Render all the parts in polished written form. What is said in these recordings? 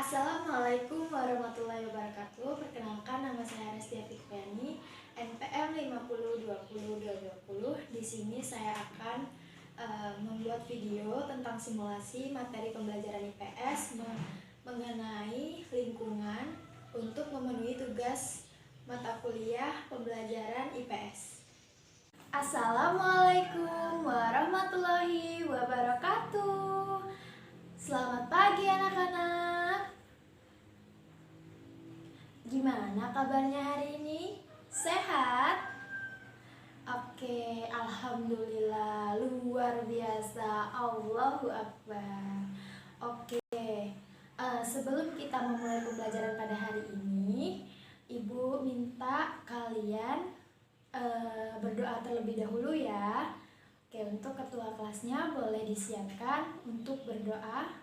Assalamualaikum warahmatullahi wabarakatuh. Perkenalkan, nama saya Restia Fikriani, NPM 5020220. Di sini saya akan membuat video tentang simulasi materi pembelajaran IPS mengenai lingkungan untuk memenuhi tugas mata kuliah pembelajaran IPS. Assalamualaikum warahmatullahi wabarakatuh. Selamat pagi anak-anak. Gimana kabarnya hari ini? Sehat? Oke, alhamdulillah, luar biasa. Allahu Akbar. Oke, sebelum kita memulai pembelajaran pada hari ini, Ibu minta kalian berdoa terlebih dahulu ya. Oke, untuk ketua kelasnya boleh disiapkan untuk berdoa.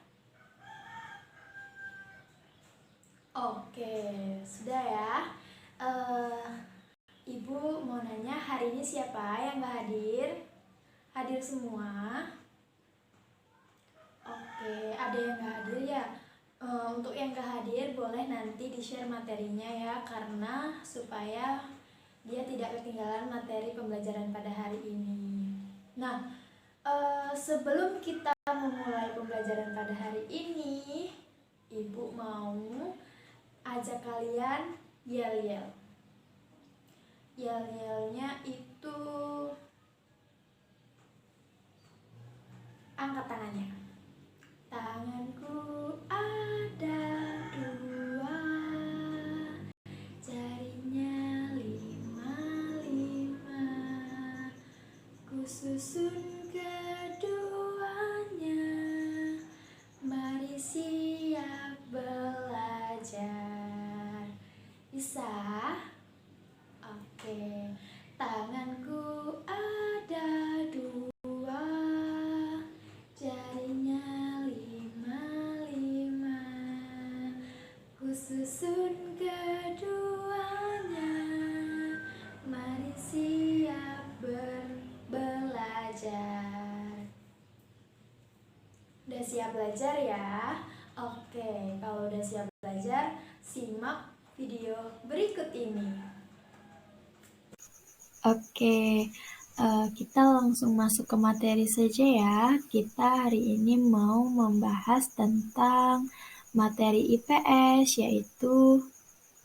Oke, sudah ya. Ibu mau nanya, hari ini siapa yang gak hadir? Hadir semua? Oke, ada yang gak hadir ya? Untuk yang gak hadir boleh nanti di-share materinya ya, karena supaya dia tidak ketinggalan materi pembelajaran pada hari ini. Nah, sebelum kita memulai pembelajaran pada hari ini, Ibu mau ajak kalian yel-yel. Yel-yelnya itu angkat tangannya. Tanganku ada dua, jarinya 5, ku susun keduanya, mari siap belajar. Bisa? Oke. Tanganku ada dua, jarinya 5, ku susun keduanya, mari siap belajar. Udah siap belajar ya? Oke, kalau udah siap belajar, simak video berikut ini. Oke, kita langsung masuk ke materi saja ya. Kita hari ini mau membahas tentang materi IPS, yaitu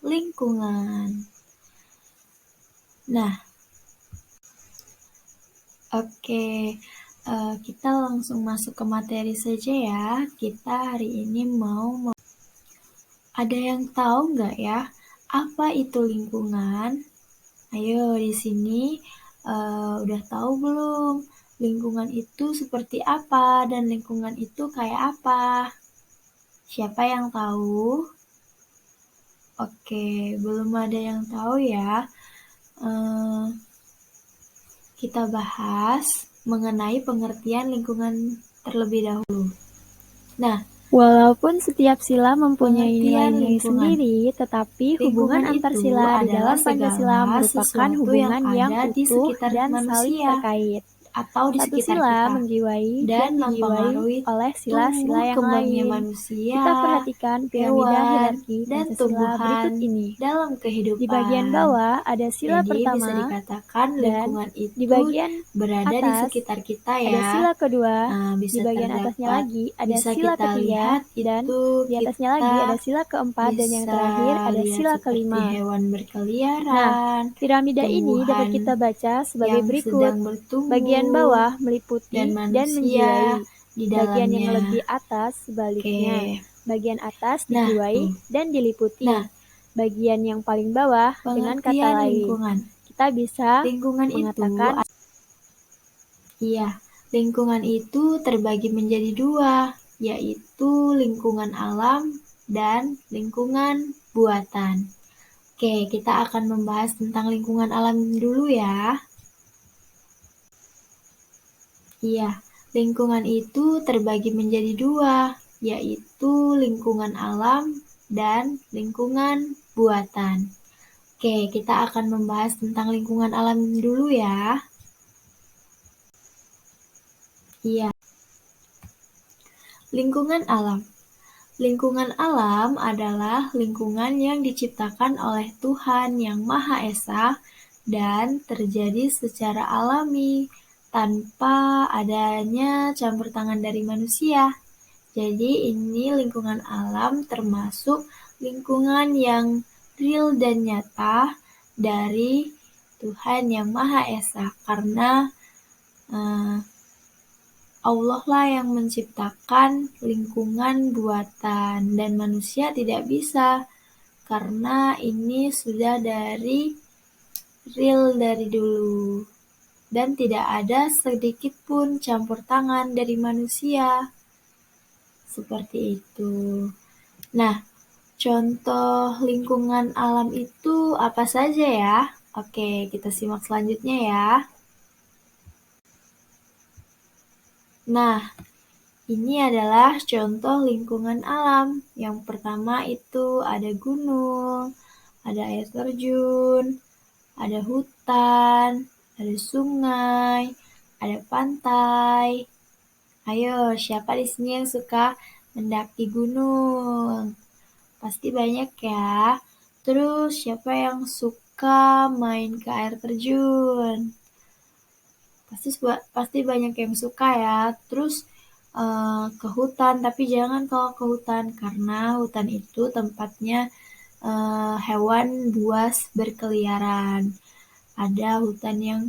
lingkungan. Nah, oke, kita langsung masuk ke materi saja ya. Kita hari ini mau ada yang tahu nggak ya, apa itu lingkungan? Ayo, di sini udah tahu belum? Lingkungan itu seperti apa dan lingkungan itu kayak apa? Siapa yang tahu? Oke, belum ada yang tahu ya. Kita bahas mengenai pengertian lingkungan terlebih dahulu. Nah, walaupun setiap sila mempunyai pengertian nilai-nilai lingkungan. sendiri, tetapi hubungan antar itu sila di adalah dalam Pancasila segala merupakan sesuatu hubungan yang ada di utuh sekitar dan saling manusia terkait. atau di Satu sekitar sila kita menjiwai dan dan dijiwai mempengaruhi oleh tumbuh sila-sila yang kembangnya lain. manusia, Kita perhatikan piramida hewan, hierarki dan Pancasila tumbuhan berikut ini. dalam kehidupan. Di bagian bawah ada sila Jadi pertama bisa dikatakan dan lingkungan di itu bagian berada di atas sekitar kita ada ya. sila kedua, di Bisa bagian atasnya terdapat, lagi ada bisa sila kita ketiga, lihat dan itu di atasnya kita lagi ada sila keempat, dan yang bisa terakhir ada lihat sila seperti kelima. hewan Nah, berkeliaran, piramida ini dapat tumbuhan kita baca sebagai yang berikut. sedang bertumbuh, Bagian bawah meliputi dan dan manusia menjiwai. di Bagian yang dalamnya. lebih atas sebaliknya. Bagian atas Nah, dijiwai dan diliputi. Nah, Bagian yang paling bawah dengan kata pengertian lain. lingkungan. Kita bisa Lingkungan mengatakan lingkungan itu terbagi menjadi dua, yaitu lingkungan alam dan lingkungan buatan. Oke, kita akan membahas tentang lingkungan alam dulu ya. Lingkungan itu terbagi menjadi dua, yaitu lingkungan alam dan lingkungan buatan. Oke, kita akan membahas tentang lingkungan alam dulu ya. Lingkungan alam. Lingkungan alam adalah lingkungan yang diciptakan oleh Tuhan Yang Maha Esa dan terjadi secara alami tanpa adanya campur tangan dari manusia. Jadi ini lingkungan alam termasuk lingkungan yang real dan nyata dari Tuhan Yang Maha Esa karena Allah lah yang menciptakan lingkungan buatan dan manusia tidak bisa karena ini sudah dari real dari dulu dan tidak ada sedikit pun campur tangan dari manusia. Seperti itu. Nah, contoh lingkungan alam itu apa saja ya? Oke, kita simak selanjutnya ya. Nah, ini adalah contoh lingkungan alam. Yang pertama itu ada gunung, ada air terjun, ada hutan, ada sungai, ada pantai. Ayo, siapa di sini yang suka mendaki gunung? Pasti banyak ya. Terus siapa yang suka main ke air terjun? Pasti banyak yang suka ya. Terus ke hutan, tapi jangan kalau ke hutan karena hutan itu tempatnya hewan buas berkeliaran. Ada hutan yang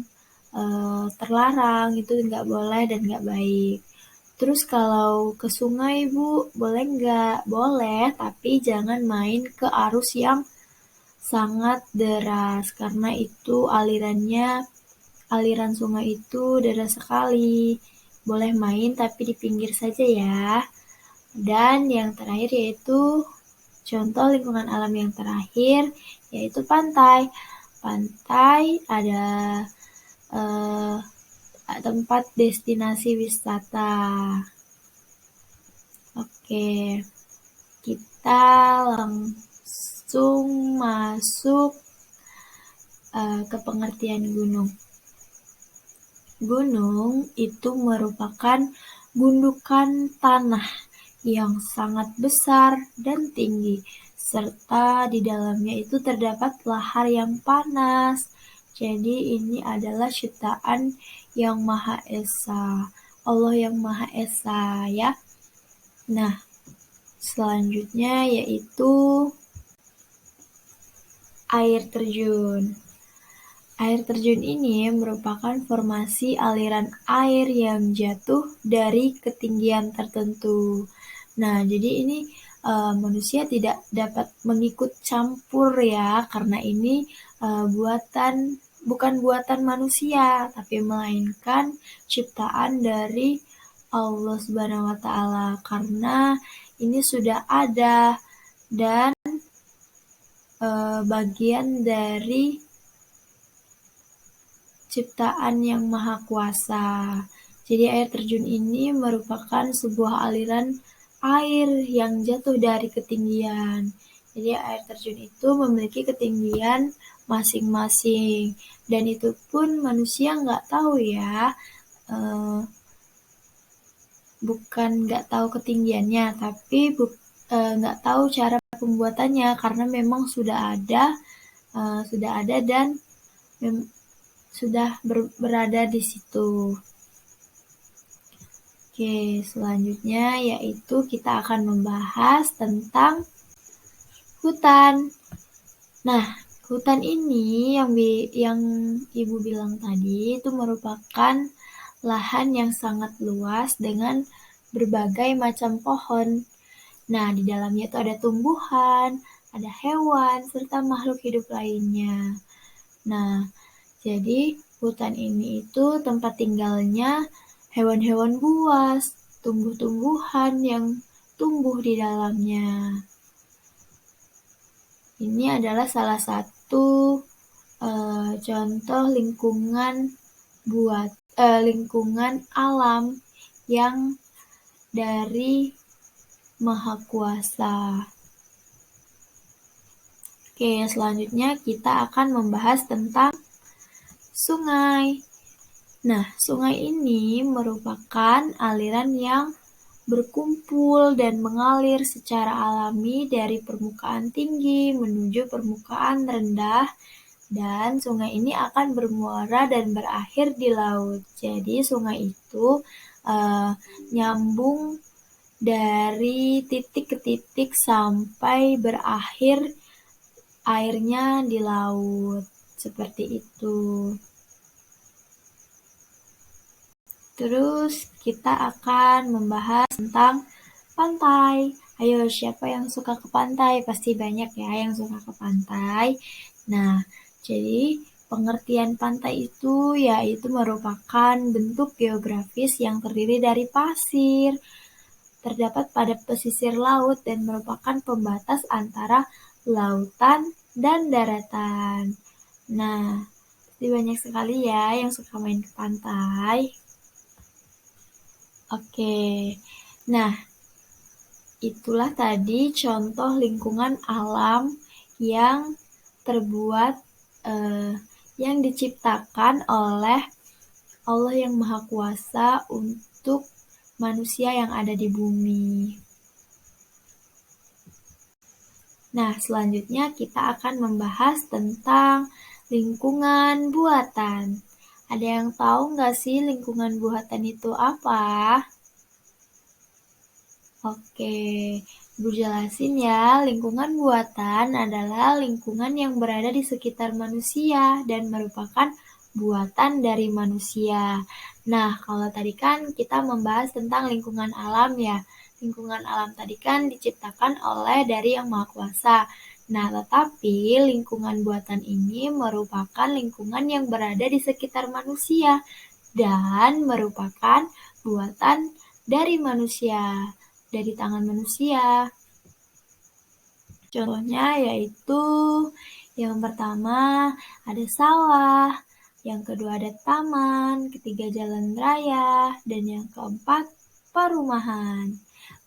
terlarang, itu nggak boleh dan nggak baik. Terus kalau ke sungai, Bu, boleh nggak? Boleh, tapi jangan main ke arus yang sangat deras, karena itu aliran sungai itu deras sekali. Boleh main, tapi di pinggir saja ya. Dan yang terakhir yaitu contoh lingkungan alam yang terakhir, yaitu pantai. Pantai ada tempat destinasi wisata. Oke, kita langsung masuk ke pengertian gunung. Gunung itu merupakan gundukan tanah yang sangat besar dan tinggi, serta di dalamnya itu terdapat lahar yang panas. Jadi ini adalah ciptaan Yang Maha Esa, Allah Yang Maha Esa ya. Nah, selanjutnya yaitu air terjun. Air terjun ini merupakan formasi aliran air yang jatuh dari ketinggian tertentu. Nah, jadi ini manusia tidak dapat mengikut campur ya, karena ini bukan buatan manusia, tapi melainkan ciptaan dari Allah Subhanahu wa Ta'ala, karena ini sudah ada dan bagian dari ciptaan Yang Maha Kuasa. Jadi air terjun ini merupakan sebuah aliran air yang jatuh dari ketinggian. Jadi air terjun itu memiliki ketinggian masing-masing. Dan itu pun manusia nggak tahu ya. Bukan nggak tahu ketinggiannya, tapi nggak tahu cara pembuatannya karena memang sudah ada dan sudah berada di situ. Oke, selanjutnya yaitu kita akan membahas tentang hutan. Nah, hutan ini yang Ibu bilang tadi itu merupakan lahan yang sangat luas dengan berbagai macam pohon. Nah, di dalamnya itu ada tumbuhan, ada hewan, serta makhluk hidup lainnya. Nah, jadi hutan ini itu tempat tinggalnya hewan-hewan buas, tumbuh-tumbuhan yang tumbuh di dalamnya. Ini adalah salah satu contoh lingkungan alam yang dari Maha Kuasa. Oke, selanjutnya kita akan membahas tentang sungai. Nah, sungai ini merupakan aliran yang berkumpul dan mengalir secara alami dari permukaan tinggi menuju permukaan rendah, dan sungai ini akan bermuara dan berakhir di laut. Jadi sungai itu nyambung dari titik ke titik sampai berakhir airnya di laut. Seperti itu. Terus kita akan membahas tentang pantai. Ayo, siapa yang suka ke pantai? Pasti banyak ya yang suka ke pantai. Nah, jadi pengertian pantai itu yaitu merupakan bentuk geografis yang terdiri dari pasir, terdapat pada pesisir laut dan merupakan pembatas antara lautan dan daratan. Nah, pasti banyak sekali ya yang suka main ke pantai. Oke, nah itulah tadi contoh lingkungan alam yang terbuat, yang diciptakan oleh Allah yang Maha Kuasa untuk manusia yang ada di bumi. Nah, selanjutnya kita akan membahas tentang lingkungan buatan. Ada yang tahu nggak sih lingkungan buatan itu apa? Oke, Ibu jelasin ya. Lingkungan buatan adalah lingkungan yang berada di sekitar manusia dan merupakan buatan dari manusia. Nah, kalau tadi kan kita membahas tentang lingkungan alam ya. Lingkungan alam tadi kan diciptakan oleh dari Yang Maha Kuasa. Nah, tetapi lingkungan buatan ini merupakan lingkungan yang berada di sekitar manusia dan merupakan buatan dari manusia, dari tangan manusia. Contohnya yaitu yang pertama ada sawah, yang kedua ada taman, ketiga jalan raya, dan yang keempat perumahan.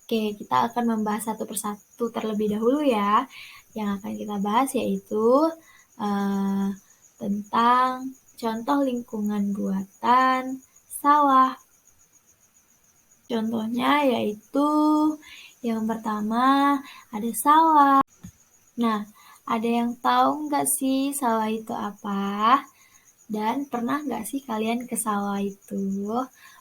Oke, kita akan membahas satu persatu terlebih dahulu ya. Yang akan kita bahas yaitu tentang contoh lingkungan buatan sawah. Contohnya yaitu yang pertama ada sawah. Nah, ada yang tahu nggak sih sawah itu apa? Dan pernah nggak sih kalian ke sawah itu?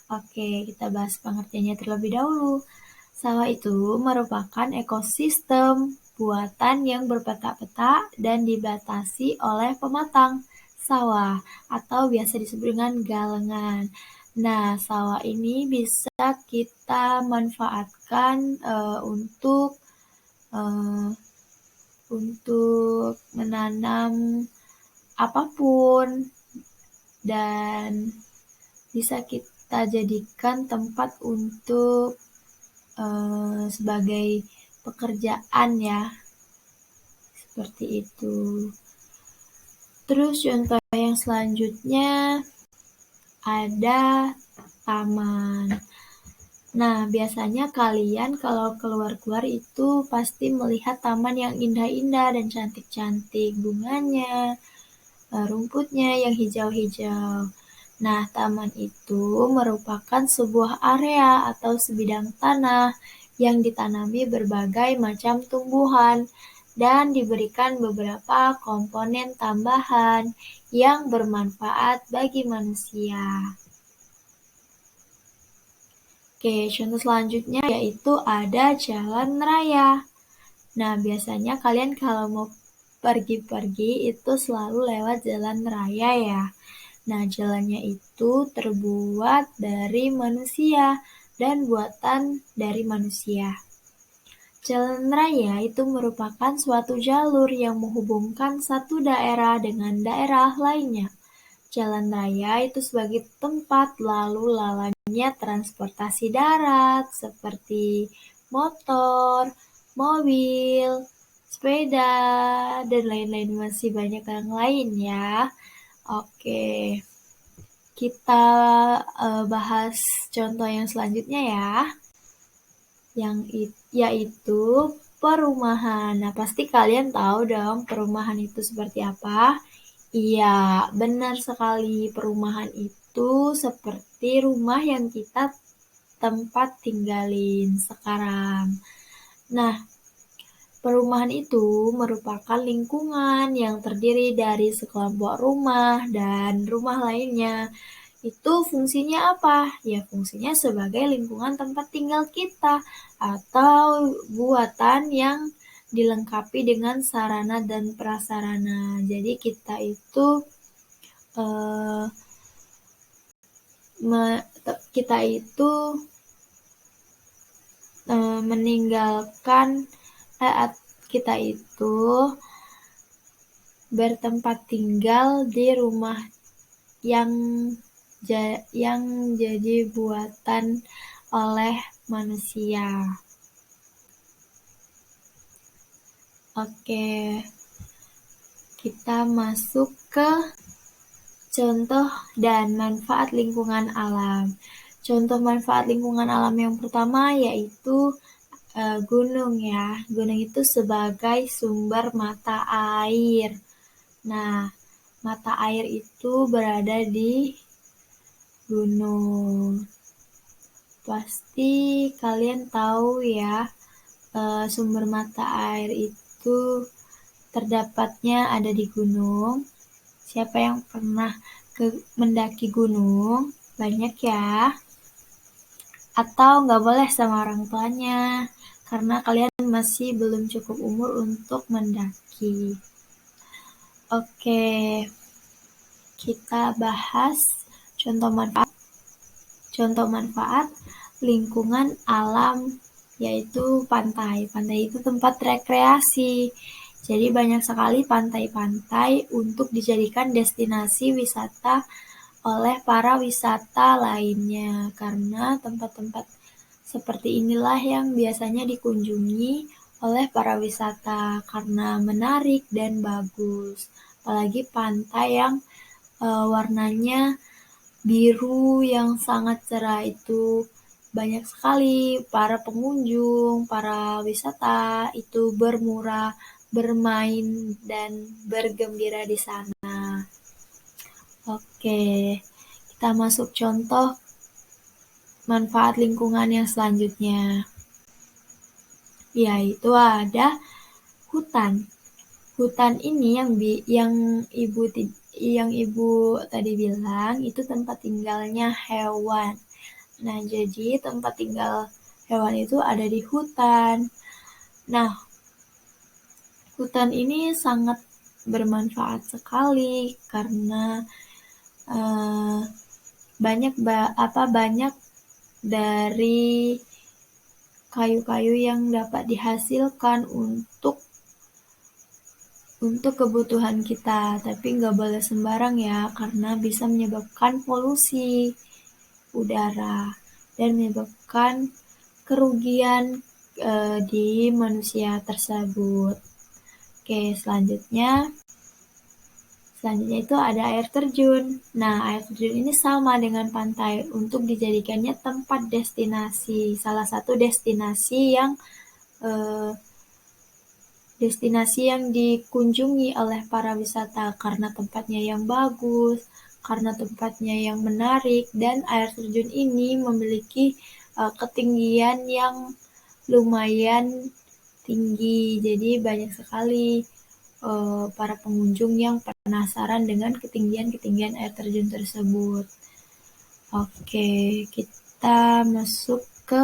Oke, kita bahas pengertiannya terlebih dahulu. Sawah itu merupakan ekosistem buatan yang berpetak-petak dan dibatasi oleh pematang sawah atau biasa disebut dengan galengan. Nah, sawah ini bisa kita manfaatkan untuk menanam apapun dan bisa kita jadikan tempat untuk sebagai pekerjaan ya, seperti itu. Terus contoh yang selanjutnya ada taman. Nah, biasanya kalian kalau keluar-keluar itu pasti melihat taman yang indah-indah dan cantik-cantik, bunganya, rumputnya yang hijau-hijau. Nah, taman itu merupakan sebuah area atau sebidang tanah yang ditanami berbagai macam tumbuhan dan diberikan beberapa komponen tambahan yang bermanfaat bagi manusia. Oke, contoh selanjutnya yaitu ada jalan raya. Nah, biasanya kalian kalau mau pergi-pergi itu selalu lewat jalan raya ya. Nah, jalannya itu terbuat dari manusia dan buatan dari manusia. Jalan raya itu merupakan suatu jalur yang menghubungkan satu daerah dengan daerah lainnya. Jalan raya itu sebagai tempat lalu lalanya transportasi darat seperti motor, mobil, sepeda, dan lain-lain, masih banyak yang lain ya. Oke, kita bahas contoh yang selanjutnya ya, yaitu perumahan. Nah, pasti kalian tahu dong perumahan itu seperti apa. Iya, benar sekali. Perumahan itu seperti rumah yang kita tempat tinggalin sekarang. Nah, perumahan itu merupakan lingkungan yang terdiri dari sekelompok rumah dan rumah lainnya. Itu fungsinya apa? Ya, fungsinya sebagai lingkungan tempat tinggal kita atau buatan yang dilengkapi dengan sarana dan prasarana. Jadi kita itu eh, meninggalkan kita itu bertempat tinggal di rumah yang jadi buatan oleh manusia. Oke, kita masuk ke contoh dan manfaat lingkungan alam. Contoh manfaat lingkungan alam yang pertama yaitu gunung ya. Gunung itu sebagai sumber mata air. Nah, mata air itu berada di gunung. Pasti kalian tahu ya, sumber mata air itu terdapatnya ada di gunung. Siapa yang pernah mendaki gunung? Banyak ya. Atau nggak boleh sama orang tuanya, karena kalian masih belum cukup umur untuk mendaki. Oke, kita bahas contoh manfaat. Contoh manfaat lingkungan alam yaitu pantai. Pantai itu tempat rekreasi. Jadi banyak sekali pantai-pantai untuk dijadikan destinasi wisata oleh para wisata lainnya. Karena tempat-tempat seperti inilah yang biasanya dikunjungi oleh para wisata karena menarik dan bagus. Apalagi pantai yang warnanya biru yang sangat cerah itu banyak sekali para pengunjung, para wisata itu bermain dan bergembira di sana. Oke, kita masuk contoh manfaat lingkungan yang selanjutnya. Yaitu ada hutan. Hutan ini yang ibu tadi bilang itu tempat tinggalnya hewan. Nah, jadi tempat tinggal hewan itu ada di hutan. Nah, hutan ini sangat bermanfaat sekali karena banyak dari kayu-kayu yang dapat dihasilkan untuk kebutuhan kita, tapi nggak boleh sembarang ya, karena bisa menyebabkan polusi udara dan menyebabkan kerugian di manusia tersebut. Oke, selanjutnya itu ada air terjun. Nah, air terjun ini sama dengan pantai untuk dijadikannya tempat destinasi. Salah satu destinasi yang dikunjungi oleh para wisata karena tempatnya yang bagus, karena tempatnya yang menarik, dan air terjun ini memiliki ketinggian yang lumayan tinggi. Jadi banyak sekali para pengunjung yang penasaran dengan ketinggian air terjun tersebut. Oke, kita masuk ke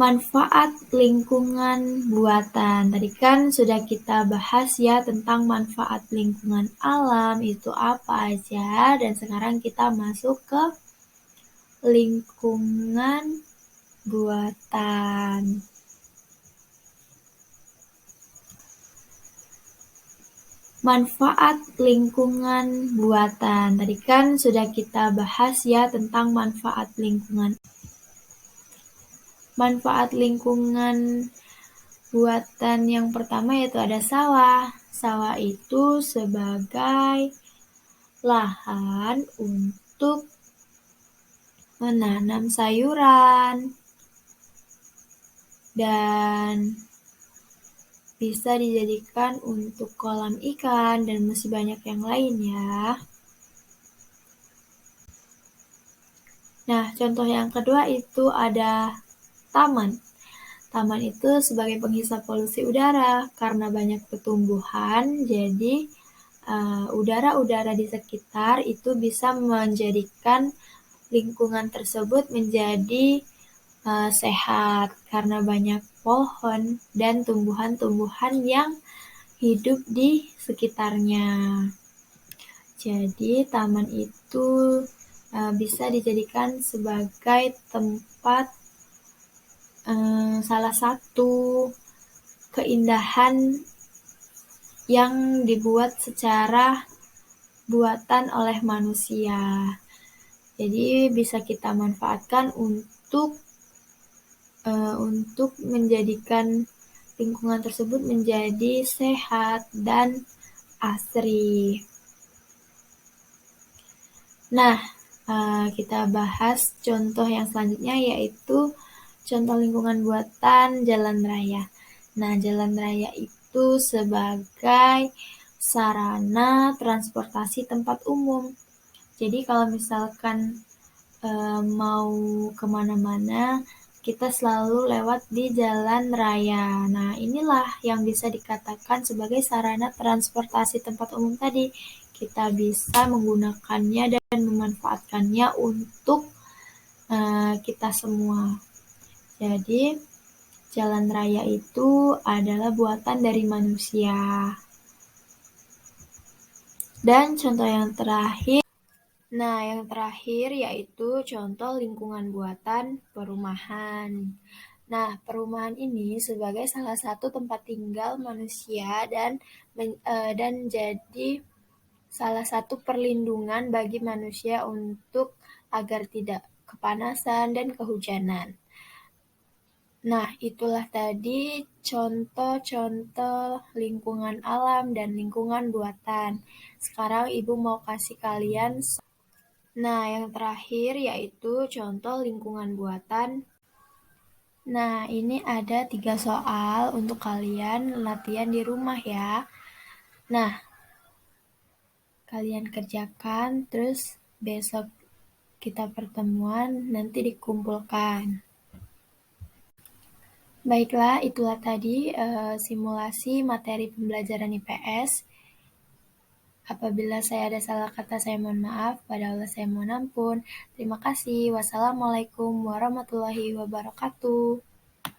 manfaat lingkungan buatan. Tadi kan sudah kita bahas ya tentang manfaat lingkungan alam itu apa aja, dan sekarang kita masuk ke lingkungan buatan. Manfaat lingkungan buatan. Tadi kan sudah kita bahas ya tentang manfaat lingkungan. Manfaat lingkungan buatan yang pertama yaitu ada sawah. Sawah itu sebagai lahan untuk menanam sayuran dan bisa dijadikan untuk kolam ikan dan masih banyak yang lain ya. Nah, contoh yang kedua itu ada taman. Taman itu sebagai penghisap polusi udara. Karena banyak pertumbuhan, jadi udara-udara di sekitar itu bisa menjadikan lingkungan tersebut menjadi sehat karena banyak pohon dan tumbuhan-tumbuhan yang hidup di sekitarnya. Jadi taman itu bisa dijadikan sebagai tempat salah satu keindahan yang dibuat secara buatan oleh manusia. Jadi bisa kita manfaatkan untuk menjadikan lingkungan tersebut menjadi sehat dan asri. Nah, kita bahas contoh yang selanjutnya yaitu contoh lingkungan buatan jalan raya. Nah, jalan raya itu sebagai sarana transportasi tempat umum. Jadi kalau misalkan mau kemana-mana, kita selalu lewat di jalan raya. Nah, inilah yang bisa dikatakan sebagai sarana transportasi tempat umum tadi. Kita bisa menggunakannya dan memanfaatkannya untuk kita semua. Jadi, jalan raya itu adalah buatan dari manusia. Dan contoh yang terakhir, yaitu contoh lingkungan buatan perumahan. Nah, perumahan ini sebagai salah satu tempat tinggal manusia dan jadi salah satu perlindungan bagi manusia untuk agar tidak kepanasan dan kehujanan. Nah, itulah tadi contoh-contoh lingkungan alam dan lingkungan buatan. Sekarang Ibu mau kasih kalian. Nah, yang terakhir yaitu contoh lingkungan buatan. Nah, ini ada 3 soal untuk kalian latihan di rumah ya. Nah, kalian kerjakan, terus besok kita pertemuan, nanti dikumpulkan. Baiklah, itulah tadi simulasi materi pembelajaran IPS. Apabila saya ada salah kata, saya mohon maaf. Pada Allah saya mohon ampun. Terima kasih. Wassalamualaikum warahmatullahi wabarakatuh.